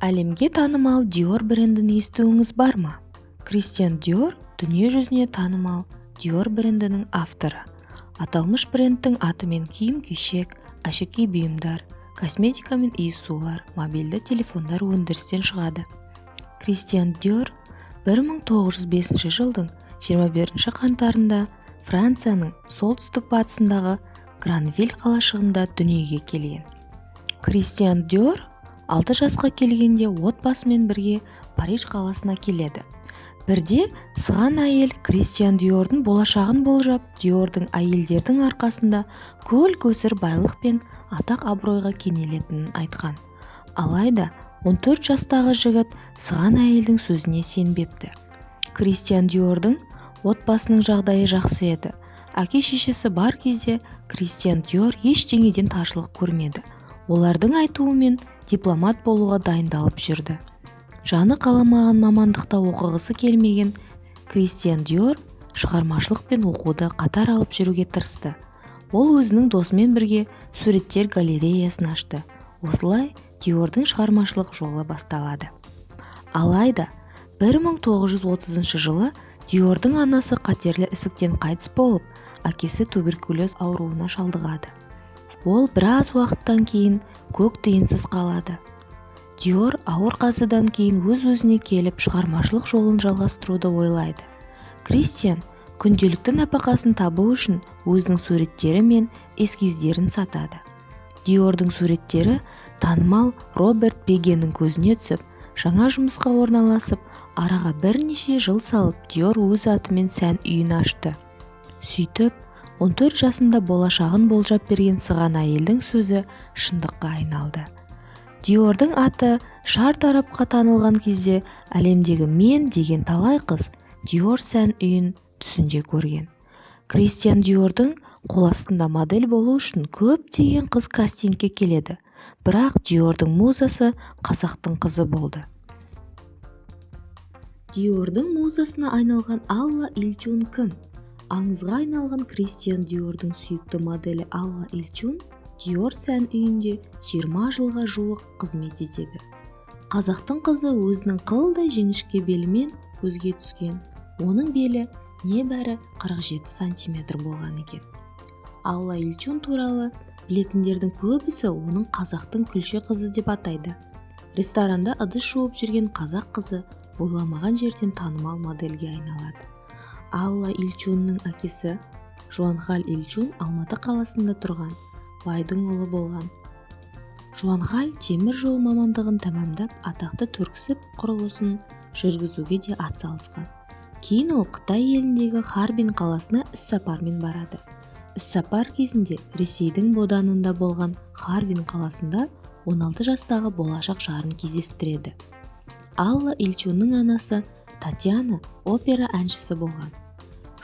Әлемге танымал Dior брендін естуіңіз бар ма? Кристиан Dior дүние жүзіне танымал Dior брендінің авторы. Аталмыш брендтің атымен киім-кешек, әшекей бұйымдар, косметика мен иіссулар, мобильді телефондар өндірістен шығады. Кристиан Dior 1905 жылдың 21 қаңтарында Францияның солтүстік батысындағы Гранвиль қалашығында дүниеге келген. Кристиан Dior 6 жасқа келгенде отбасымен бірге Париж қаласына келеді. Бірде сыған әйел Кристиан Диордың болашағын болжап, Диордың әйелдердің арқасында көл-көсір байлық пен атақ-абыройға кенелетінін айтқан. Алайда 14 жастағы жігіт сыған әйелдің сөзіне сенбепті. Кристиан Диордың отбасының жағдайы жақсы еді. Әке-шешесі бар кезде Кристиан Dior ештеңеден таршылық көрмеді. Олардың айтуымен дипломат болуға дайындалып жүрді. Жаны қаламаған мамандықта оқығысы келмеген Кристиан Dior шығармашылық пен оқуды қатар алып жүруге тырысты. Ол өзінің досымен бірге суреттер галереясын ашты. Осылай Diorдың шығармашылық жолы басталады. Алайда 1930 жылы Diorдың анасы қатерлі ісіктен қайтыс болып, әкесі туберкулез ауруына шалдығады. Ол біраз уақыттан кейін көк тиынсыз қалады. Dior ауыр қазадан кейін өз-өзіне келіп шығармашылық жолын жалғастыруды ойлайды. Кристиан күнделікті нәпақасын табу үшін өзінің суреттері мен эскиздерін сатады. Diorдың суреттері танымал Роберт Пегенің көзіне түсіп, жаңа жұмысқа орналасып, араға бірнеше жыл салып, Dior өз атымен сән үйін ашты. Сөйтіп, 14 жасында болашағын болжап берген сыған әйелдің сөзі шындыққа айналды. Diorдың аты шар тарапқа танылған кезде әлемдегі мен деген талай қыз Dior сән үйін түсінде көрген. Кристиан Diorдың қол астында модель болу үшін көптеген қыз кастингке келеді. Бірақ Diorдың музасы қазақтың қызы болды. Diorдың музасына айналған Алла Ильчун кім? Аңызға айналған Кристиан Diorдың сүйікті моделі Алла Ильчун Dior сән үйінде 20 жылға жуық қызмет етеді. Қазақтың қызы өзінің қылдай жіңішке белімен көзге түскен. Оның белі небәрі 47 сантиметр болған екен. Алла Ильчун туралы білетіндердің көбісі оның қазақтың күлше қызы деп атайды. Ресторанда ыдыс жуып жүрген қазақ қызы ойламаған жерден танымал модельге айналады. Алла Ильчунның әкесі Жуанхаль Ильчун Алматы қаласында тұрған байдың ұлы болған. Жуанхаль темір жол мамандығын тәмамдап, атақты түрксіб құрылысын жүргізуге де атсалысқан. Кейін ол Қытай еліндегі Харбин қаласына іссапармен барады. Іссапар кезінде Ресейдің Боданында болған Харбин қаласында 16 жастағы болашақ жарын кездестіреді. Алла Ильчунның анасы Татьяна опера әншісі болған.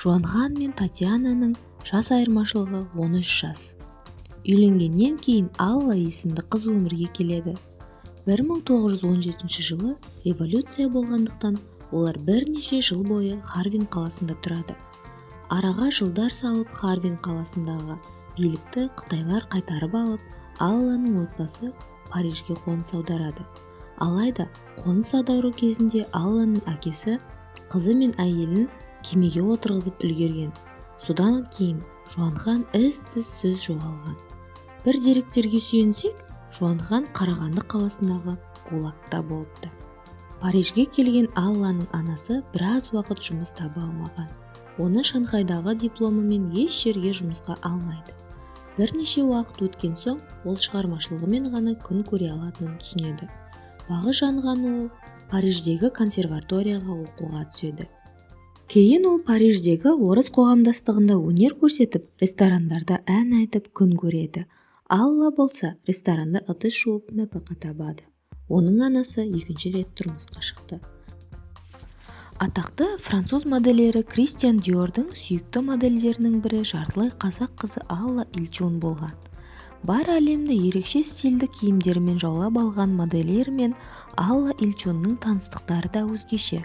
Жуанхан мен Татьянаның жас айырмашылығы 13 жас. Үйленгеннен кейін Алла есімді қыз өмірге келеді. 1917 жылы революция болғандықтан олар бірнеше жыл бойы Харбин қаласында тұрады. Араға жылдар салып Харбин қаласындағы билікті қытайлар қайтарып алып, Алланың отбасы Парижге қоныс аударады. Алайда қоныс аудару кезінде Алланың әкесі қызы мен әйелін кемеге отырғызып үлгерген. Содан кейін Жуанхан із-түзсіз жоғалған. Бір деректерге сүйенсек, Жуанхан Қарағанды қаласындағы Гулагта болыпты. Парижге келген Алланың анасы біраз уақыт жұмыс таба алмаған. Оны Шанхайдағы дипломымен еш жерге жұмысқа алмайды. Бірнеше уақыт өткен соң ол шығармашылығымен ғана күн көре алатынын түсінеді. Бағы жанған ол Париждегі консерваторияға оқуға түседі. Кейін ол Париждегі орыс қоғамдастығында өнер көрсетіп, ресторандарда ән айтып күн көреді. Алла болса ресторанда ыдыс жуып нәпақа табады. Оның анасы екінші рет тұрмысқа шықты. Атақты француз модельері Кристиан Диордың сүйікті модельдерінің бірі жартылай қазақ қызы Алла Ильчун болған. Бар әлемді ерекше стильді киімдермен жаулап алған модельер мен Алла Ильчунның таныстықтары да өзгеше.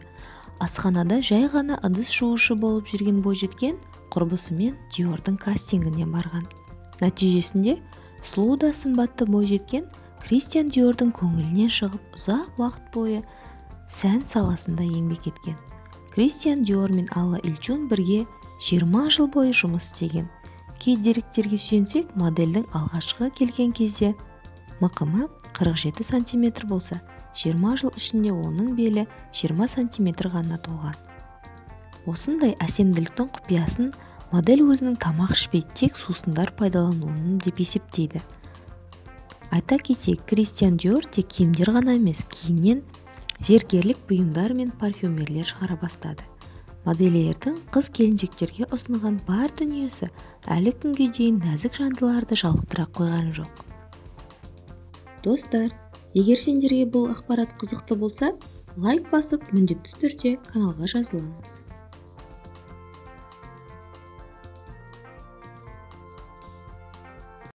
Асханада жай ғана ыдыс жуушы болып жүрген бойжеткен құрбысымен Диордың кастингіне барған. Нәтижесінде сұлу да сымбатты бойжеткен Кристиан Диордың көңілінен шығып, ұзақ уақыт бойы сән саласында еңбек еткен. Кристиан Диор мен Алла Ильчун бірге 20 жыл бойы жұмыс істеген. Кей деректерге сүйенсек, модельдің алғашқы келген кезде мықымы 47 см болса, 20 жыл ішінде оның белі 20 см ғана толған. Осындай әсемділіктің құпиясын модель өзінің тамақ ішпей тек сусындар пайдалануының деп есептейді. Айта кетейік, Кристиан Диор тек киімдер ғана емес, кейіннен зергерлік бұйымдар мен парфюмерлер шығара бастады. Модельердің қыз-келіншектерге ұсынған бар дүниесі әлі күнге дейін нәзік жандыларды жалықтыра қойған жоқ. Достар, егер сендерге бұл ақпарат қызықты болса, лайк басып, міндетті түрде каналға жазылыңыз.